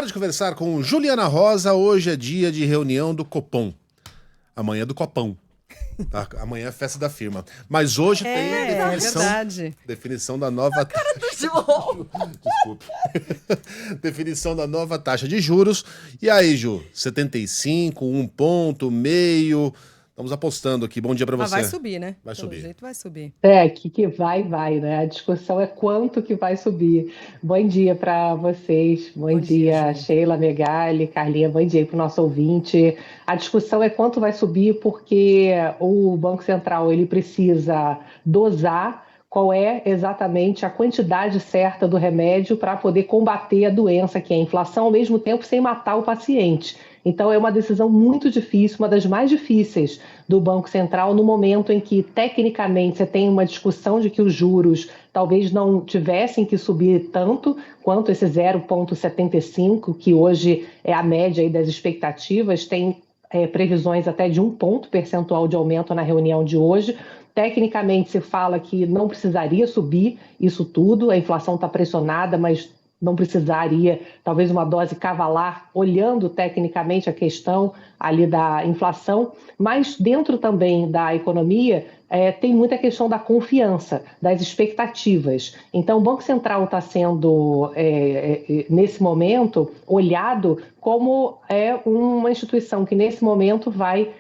Hora de conversar com Juliana Rosa. Hoje é dia de reunião do Copom. Amanhã é do Copão. Tá? Amanhã é festa da firma. Mas hoje tem definição da nova taxa. Desculpe. Definição da nova taxa de juros. E aí, Ju? 75, 1 ponto, meio. Estamos apostando aqui. Bom dia para você. Mas vai subir, né? Vai Pelo subir. jeito vai subir. Que vai, né? A discussão é quanto que vai subir. Bom dia para vocês. Bom dia, Ju. Sheila, Megali, Carlinha. Bom dia para o nosso ouvinte. A discussão é quanto vai subir porque o Banco Central ele precisa dosar qual é exatamente a quantidade certa do remédio para poder combater a doença, que é a inflação, ao mesmo tempo sem matar o paciente. Então, é uma decisão muito difícil, uma das mais difíceis do Banco Central, no momento em que, tecnicamente, você tem uma discussão de que os juros talvez não tivessem que subir tanto quanto esse 0,75, que hoje é a média aí das expectativas, tem previsões até de 1 ponto percentual de aumento na reunião de hoje. Tecnicamente, se fala que não precisaria subir isso tudo, a inflação está pressionada, mas não precisaria, talvez, uma dose cavalar, olhando tecnicamente a questão ali da inflação, mas dentro também da economia tem muita questão da confiança, das expectativas. Então, o Banco Central está sendo, nesse momento, olhado como uma instituição que, nesse momento, vai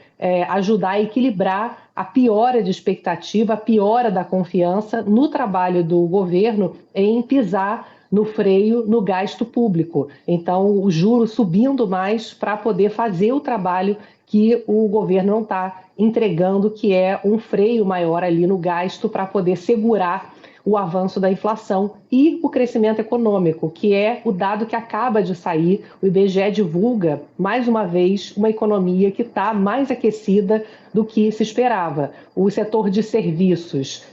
ajudar a equilibrar a piora de expectativa, a piora da confiança no trabalho do governo em pisar no freio, no gasto público. Então, o juro subindo mais para poder fazer o trabalho que o governo não está entregando, que é um freio maior ali no gasto para poder segurar o avanço da inflação e o crescimento econômico, que é o dado que acaba de sair. O IBGE divulga, mais uma vez, uma economia que está mais aquecida do que se esperava. O setor de serviços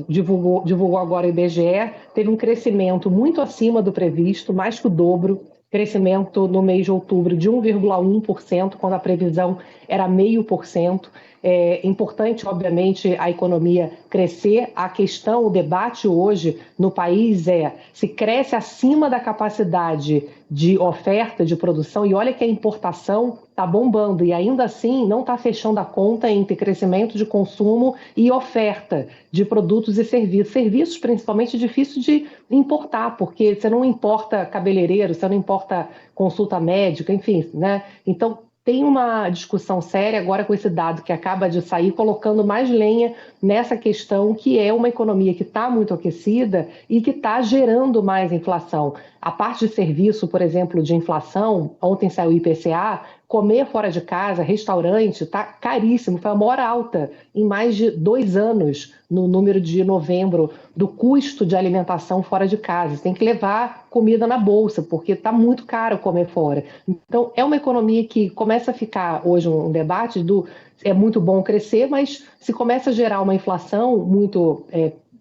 divulgou agora o IBGE, teve um crescimento muito acima do previsto, mais que o dobro, crescimento no mês de outubro de 1,1%, quando a previsão era 0,5%. É importante, obviamente, a economia crescer. A questão, o debate hoje no país é se cresce acima da capacidade de oferta, de produção, e olha que a importação está bombando e ainda assim não está fechando a conta entre crescimento de consumo e oferta de produtos e serviços. Serviços, principalmente, é difícil de importar, porque você não importa cabeleireiro, você não importa consulta médica, enfim, né? Então, tem uma discussão séria agora com esse dado que acaba de sair, colocando mais lenha nessa questão, que é uma economia que está muito aquecida e que está gerando mais inflação. A parte de serviço, por exemplo, de inflação, ontem saiu o IPCA, comer fora de casa, restaurante, está caríssimo, foi a maior alta em mais de 2 anos no número de novembro do custo de alimentação fora de casa. Você tem que levar comida na bolsa, porque está muito caro comer fora. Então, é uma economia que começa a ficar hoje um debate do é muito bom crescer, mas se começa a gerar uma inflação muito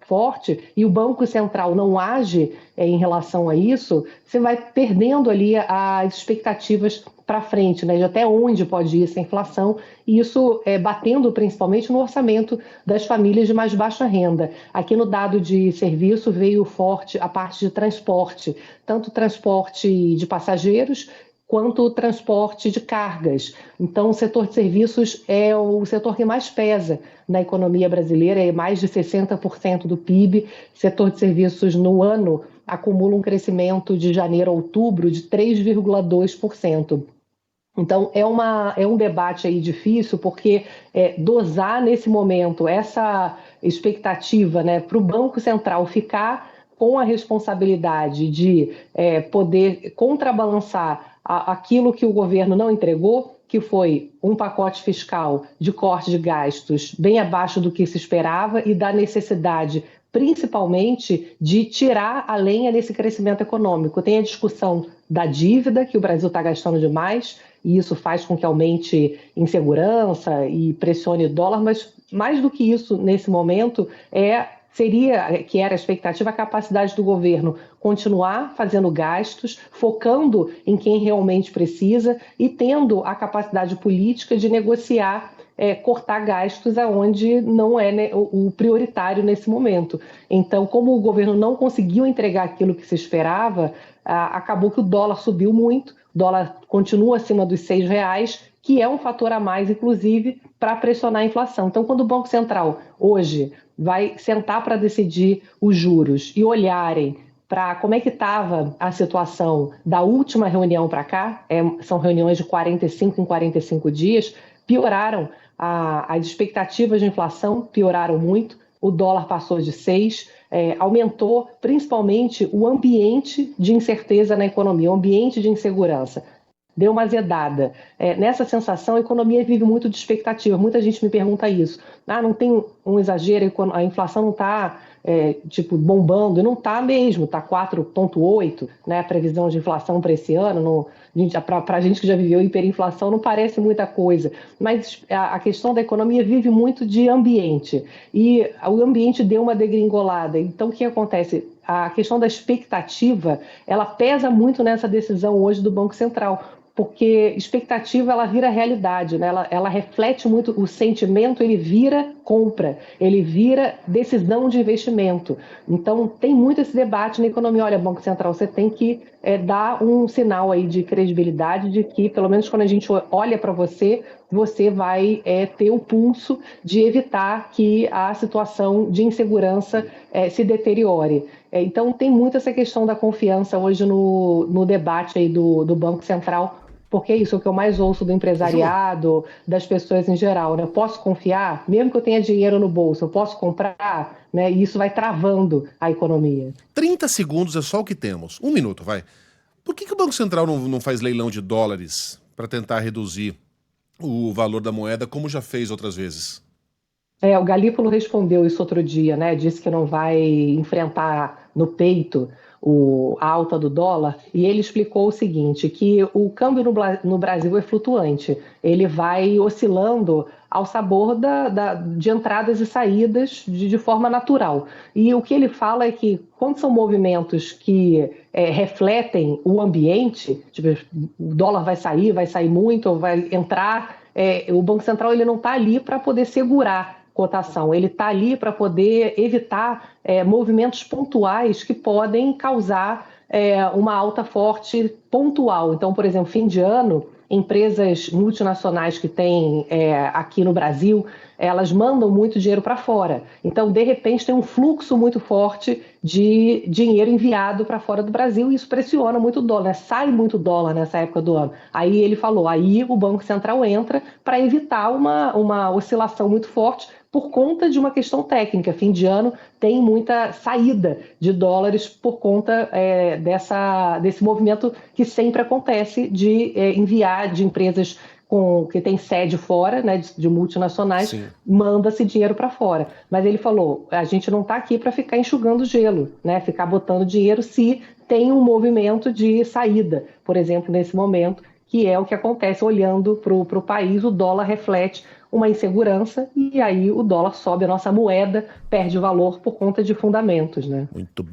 forte e o Banco Central não age em relação a isso, você vai perdendo ali as expectativas para frente, né, de até onde pode ir essa inflação, e isso batendo principalmente no orçamento das famílias de mais baixa renda. Aqui no dado de serviço veio forte a parte de transporte, tanto transporte de passageiros quanto o transporte de cargas. Então, o setor de serviços é o setor que mais pesa na economia brasileira, é mais de 60% do PIB. O setor de serviços no ano acumula um crescimento de janeiro a outubro de 3,2%. Então, é um debate aí difícil, porque dosar nesse momento essa expectativa, né, para o Banco Central ficar com a responsabilidade de poder contrabalançar aquilo que o governo não entregou, que foi um pacote fiscal de corte de gastos bem abaixo do que se esperava e da necessidade, principalmente, de tirar a lenha desse crescimento econômico. Tem a discussão da dívida, que o Brasil está gastando demais, e isso faz com que aumente insegurança e pressione o dólar, mas mais do que isso, nesse momento, que era a expectativa, a capacidade do governo continuar fazendo gastos, focando em quem realmente precisa e tendo a capacidade política de negociar, cortar gastos aonde não é, né, o prioritário nesse momento. Então, como o governo não conseguiu entregar aquilo que se esperava, acabou que o dólar subiu muito, o dólar continua acima dos R$ 6, que é um fator a mais, inclusive, para pressionar a inflação. Então, quando o Banco Central hoje vai sentar para decidir os juros e olharem para como é que estava a situação da última reunião para cá, são reuniões de 45 em 45 dias, pioraram, as expectativas de inflação pioraram muito, o dólar passou de 6, aumentou principalmente o ambiente de incerteza na economia, o ambiente de insegurança. Deu uma azedada. Nessa sensação, a economia vive muito de expectativa. Muita gente me pergunta isso. Não tem um exagero, a inflação não está bombando, e não está mesmo, está 4,8, né, a previsão de inflação para esse ano. Para a gente que já viveu hiperinflação, não parece muita coisa. Mas a questão da economia vive muito de ambiente. E o ambiente deu uma degringolada. Então, o que acontece? A questão da expectativa, ela pesa muito nessa decisão hoje do Banco Central, porque expectativa ela vira realidade, né? Ela reflete muito o sentimento, ele vira compra, ele vira decisão de investimento. Então tem muito esse debate na economia. Olha, Banco Central, você tem que dar um sinal aí de credibilidade de que, pelo menos quando a gente olha para você, você vai ter o pulso de evitar que a situação de insegurança se deteriore. Então tem muito essa questão da confiança hoje no debate aí do Banco Central, porque é isso o que eu mais ouço do empresariado, das pessoas em geral, né? Eu posso confiar, mesmo que eu tenha dinheiro no bolso, eu posso comprar, né? E isso vai travando a economia. 30 segundos é só o que temos. 1 minuto, vai. Por que o Banco Central não faz leilão de dólares para tentar reduzir o valor da moeda, como já fez outras vezes? O Galípolo respondeu isso outro dia, né? Disse que não vai enfrentar no peito a alta do dólar, e ele explicou o seguinte, que o câmbio no Brasil é flutuante, ele vai oscilando ao sabor de entradas e saídas de forma natural. E o que ele fala é que quando são movimentos que refletem o ambiente, tipo, o dólar vai sair muito, ou vai entrar, o Banco Central ele não está ali para poder segurar cotação, ele está ali para poder evitar movimentos pontuais que podem causar uma alta forte pontual. Então, por exemplo, fim de ano, empresas multinacionais que tem aqui no Brasil, elas mandam muito dinheiro para fora. Então, de repente, tem um fluxo muito forte de dinheiro enviado para fora do Brasil e isso pressiona muito o dólar, né? Sai muito dólar nessa época do ano. Aí ele falou, aí o Banco Central entra para evitar uma oscilação muito forte por conta de uma questão técnica. Fim de ano tem muita saída de dólares por conta desse movimento que sempre acontece de enviar de empresas que tem sede fora, né, de multinacionais, manda-se dinheiro para fora. Mas ele falou, a gente não está aqui para ficar enxugando gelo, né, ficar botando dinheiro se tem um movimento de saída, por exemplo, nesse momento, que é o que acontece olhando para o país, o dólar reflete uma insegurança e aí o dólar sobe, a nossa moeda perde valor por conta de fundamentos, né? Muito bem.